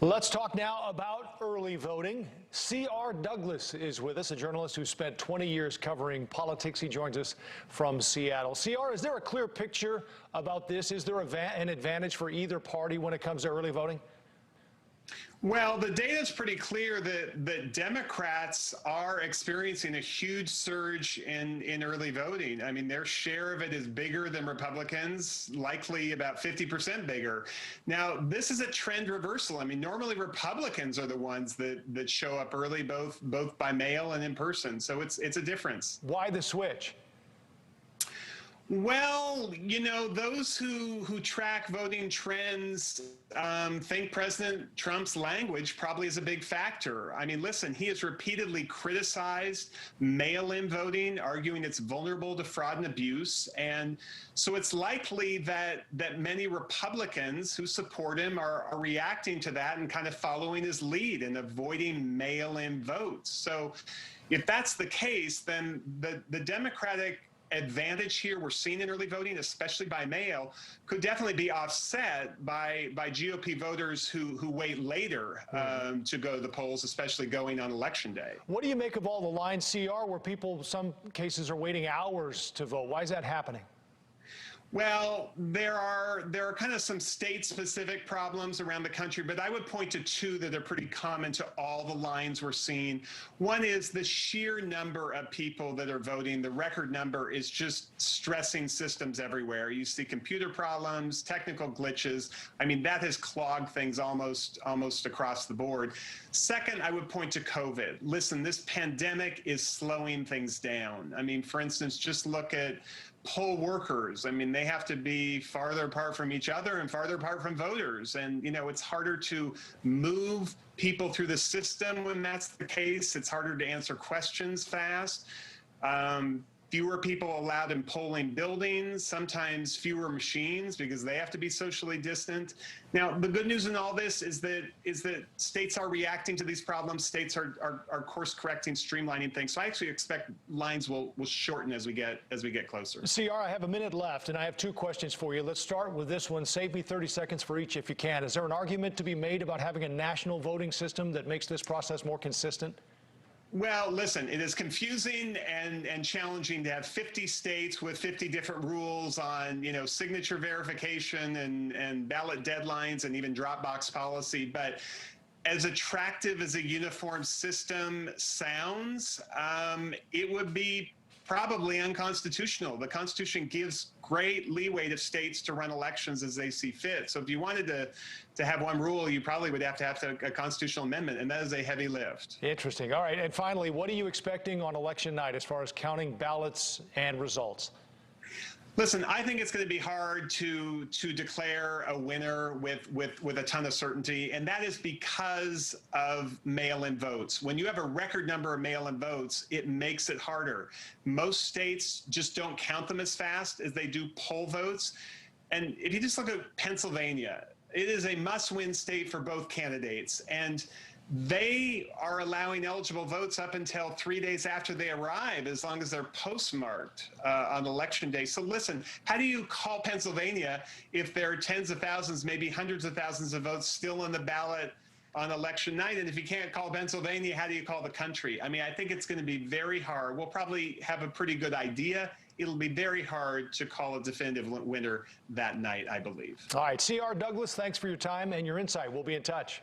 Let's talk now about early voting. C.R. Douglas is with us, a journalist who spent 20 years covering politics. He joins us from Seattle. C.R., is there a clear picture about this? Is there an advantage for either party when it comes to early voting? Well, the data is pretty clear that Democrats are experiencing a huge surge in early voting. I mean, their share of it is bigger than Republicans, likely about 50% bigger. Now, this is a trend reversal. I mean, normally Republicans are the ones that show up early, both by mail and in person. So it's a difference. Why the switch? Well, you know, those who track voting trends think President Trump's language probably is a big factor. I mean, listen, he has repeatedly criticized mail-in voting, arguing it's vulnerable to fraud and abuse. And so it's likely that many Republicans who support him are reacting to that and kind of following his lead and avoiding mail-in votes. So if that's the case, then the Democratic advantage here we're seeing in early voting, especially by mail, could definitely be offset by GOP voters who wait later to go to the polls, especially going on Election Day. What do you make of all the lines, CR, where people, in some cases, are waiting hours to vote? Why is that happening? Well, there are kind of some state-specific problems around the country, but I would point to two that are pretty common to all the lines we're seeing. One is the sheer number of people that are voting. The record number is just stressing systems everywhere. You see computer problems, technical glitches. I mean, that has clogged things almost across the board. Second, I would point to COVID. Listen, this pandemic is slowing things down. I mean, for instance, just look at poll workers. I mean, they have to be farther apart from each other and farther apart from voters. And, you know, it's harder to move people through the system when that's the case. It's harder to answer questions fast. Fewer people allowed in polling buildings, sometimes fewer machines because they have to be socially distant. Now, the good news in all this is that states are reacting to these problems. States are course correcting, streamlining things. So I actually expect lines will shorten as we get closer. CR, I have a minute left, and I have two questions for you. Let's start with this one. Save me 30 seconds for each if you can. Is there an argument to be made about having a national voting system that makes this process more consistent? Well, listen, it is confusing and challenging to have 50 states with 50 different rules on, you know, signature verification and ballot deadlines and even drop box policy. But as attractive as a uniform system sounds, it would be probably unconstitutional. The Constitution gives great leeway to states to run elections as they see fit. So if you wanted to have one rule, you probably would have to have a constitutional amendment, and that is a heavy lift. Interesting. All right. And finally, what are you expecting on election night as far as counting ballots and results? Listen, I think it's going to be hard to declare a winner with a ton of certainty, and that is because of mail-in votes. When you have a record number of mail-in votes, it makes it harder. Most states just don't count them as fast as they do poll votes. And if you just look at Pennsylvania, it is a must-win state for both candidates, and they are allowing eligible votes up until 3 days after they arrive, as long as they're postmarked on Election Day. So listen, how do you call Pennsylvania if there are tens of thousands, maybe hundreds of thousands of votes still on the ballot on election night? And if you can't call Pennsylvania, how do you call the country? I mean, I think it's going to be very hard. We'll probably have a pretty good idea. It'll be very hard to call a definitive winner that night, I believe. All right, C.R. Douglas, thanks for your time and your insight. We'll be in touch.